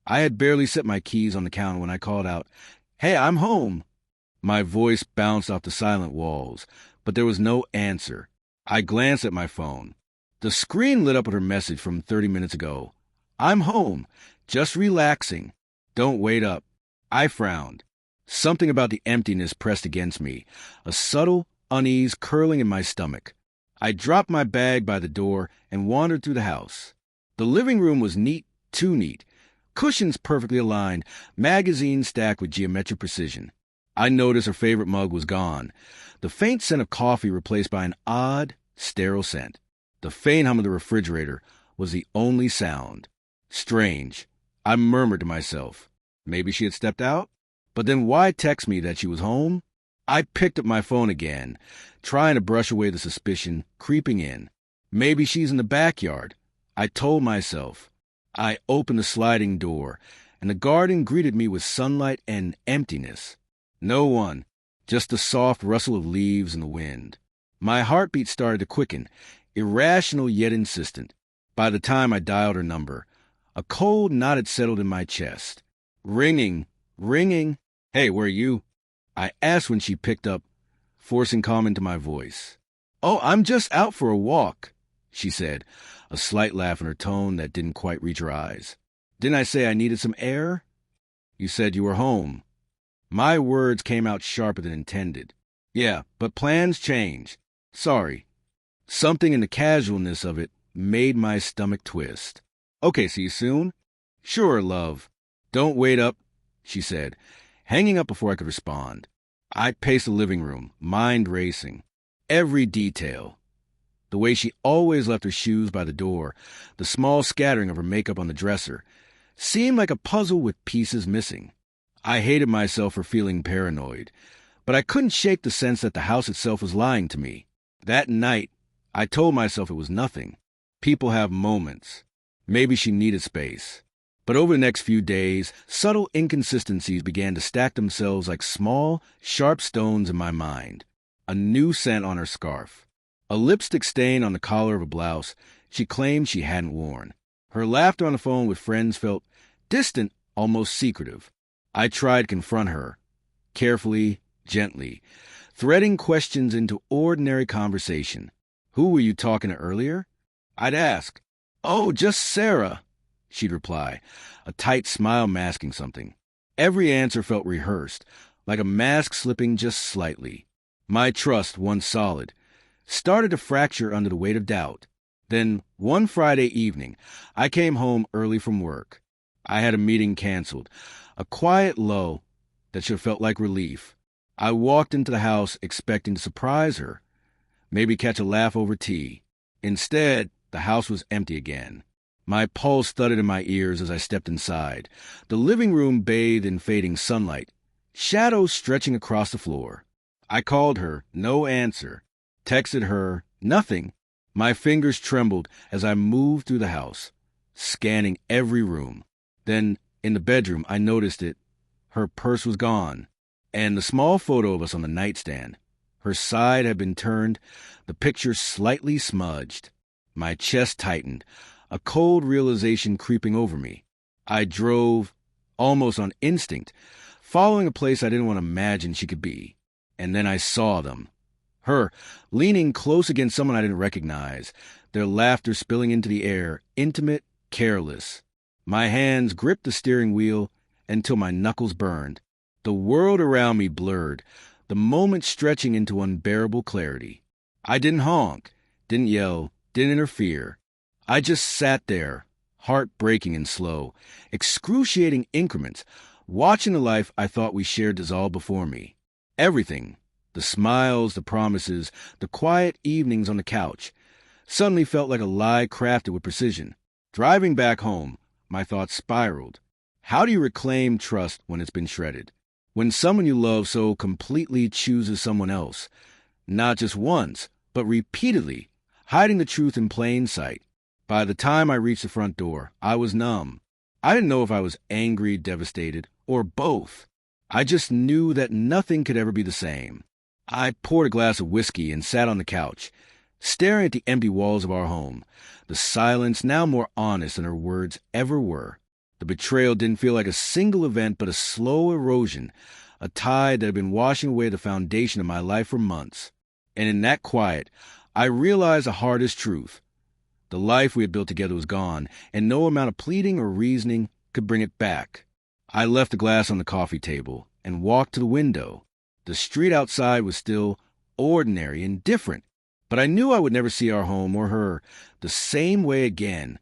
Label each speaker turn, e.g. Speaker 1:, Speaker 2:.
Speaker 1: I had barely set my keys on the counter when I called out, "Hey, I'm home." My voice bounced off the silent walls, but there was no answer. I glanced at my phone. The screen lit up with her message from 30 minutes ago. "I'm home. Just relaxing. Don't wait up." I frowned. Something about the emptiness pressed against me, a subtle unease curling in my stomach. I dropped my bag by the door and wandered through the house. The living room was neat, too neat. Cushions perfectly aligned, magazines stacked with geometric precision. I noticed her favorite mug was gone, the faint scent of coffee replaced by an odd, sterile scent. The faint hum of the refrigerator was the only sound. Strange. I murmured to myself. Maybe she had stepped out? But then why text me that she was home? I picked up my phone again, trying to brush away the suspicion creeping in. Maybe she's in the backyard. I told myself. I opened the sliding door, and the garden greeted me with sunlight and emptiness. No one, just the soft rustle of leaves in the wind. My heartbeat started to quicken, irrational yet insistent. By the time I dialed her number, a cold knot had settled in my chest. Ringing, ringing. "Hey, where are you?" I asked when she picked up, forcing calm into my voice. "Oh, I'm just out for a walk," she said, a slight laugh in her tone that didn't quite reach her eyes. "Didn't I say I needed some air?" "You said you were home." My words came out sharper than intended. "Yeah, but plans change. Sorry." Something in the casualness of it made my stomach twist. "Okay, see you soon?" "Sure, love. Don't wait up," she said, hanging up before I could respond. I paced the living room, mind racing. Every detail. The way she always left her shoes by the door, the small scattering of her makeup on the dresser, seemed like a puzzle with pieces missing. I hated myself for feeling paranoid, but I couldn't shake the sense that the house itself was lying to me. That night, I told myself it was nothing. People have moments. Maybe she needed space. But over the next few days, subtle inconsistencies began to stack themselves like small, sharp stones in my mind. A new scent on her scarf. A lipstick stain on the collar of a blouse she claimed she hadn't worn. Her laughter on the phone with friends felt distant, almost secretive. I tried to confront her, carefully, gently, threading questions into ordinary conversation. "Who were you talking to earlier?" I'd ask. "Oh, just Sarah," she'd reply, a tight smile masking something. Every answer felt rehearsed, like a mask slipping just slightly. My trust, once solid, started to fracture under the weight of doubt. Then, one Friday evening, I came home early from work. I had a meeting canceled, a quiet lull that should have felt like relief. I walked into the house expecting to surprise her, maybe catch a laugh over tea. Instead, the house was empty again. My pulse thudded in my ears as I stepped inside, the living room bathed in fading sunlight, shadows stretching across the floor. I called her, no answer. Texted her, nothing. My fingers trembled as I moved through the house, scanning every room. Then, in the bedroom, I noticed it. Her purse was gone, and the small photo of us on the nightstand. Her side had been turned, the picture slightly smudged. My chest tightened, a cold realization creeping over me. I drove, almost on instinct, following a place I didn't want to imagine she could be. And then I saw them. Her, leaning close against someone I didn't recognize, their laughter spilling into the air, intimate, careless. My hands gripped the steering wheel until my knuckles burned. The world around me blurred, the moment stretching into unbearable clarity. I didn't honk, didn't yell, didn't interfere. I just sat there, heart breaking and slow, excruciating increments, watching the life I thought we shared dissolve before me. Everything, the smiles, the promises, the quiet evenings on the couch, suddenly felt like a lie crafted with precision. Driving back home, my thoughts spiraled. How do you reclaim trust when it's been shredded? When someone you love so completely chooses someone else, not just once, but repeatedly, hiding the truth in plain sight. By the time I reached the front door, I was numb. I didn't know if I was angry, devastated, or both. I just knew that nothing could ever be the same. I poured a glass of whiskey and sat on the couch, staring at the empty walls of our home, the silence now more honest than her words ever were. The betrayal didn't feel like a single event, but a slow erosion, a tide that had been washing away the foundation of my life for months. And in that quiet, I realized the hardest truth. The life we had built together was gone, and no amount of pleading or reasoning could bring it back. I left the glass on the coffee table and walked to the window. The street outside was still ordinary and different, but I knew I would never see our home or her the same way again.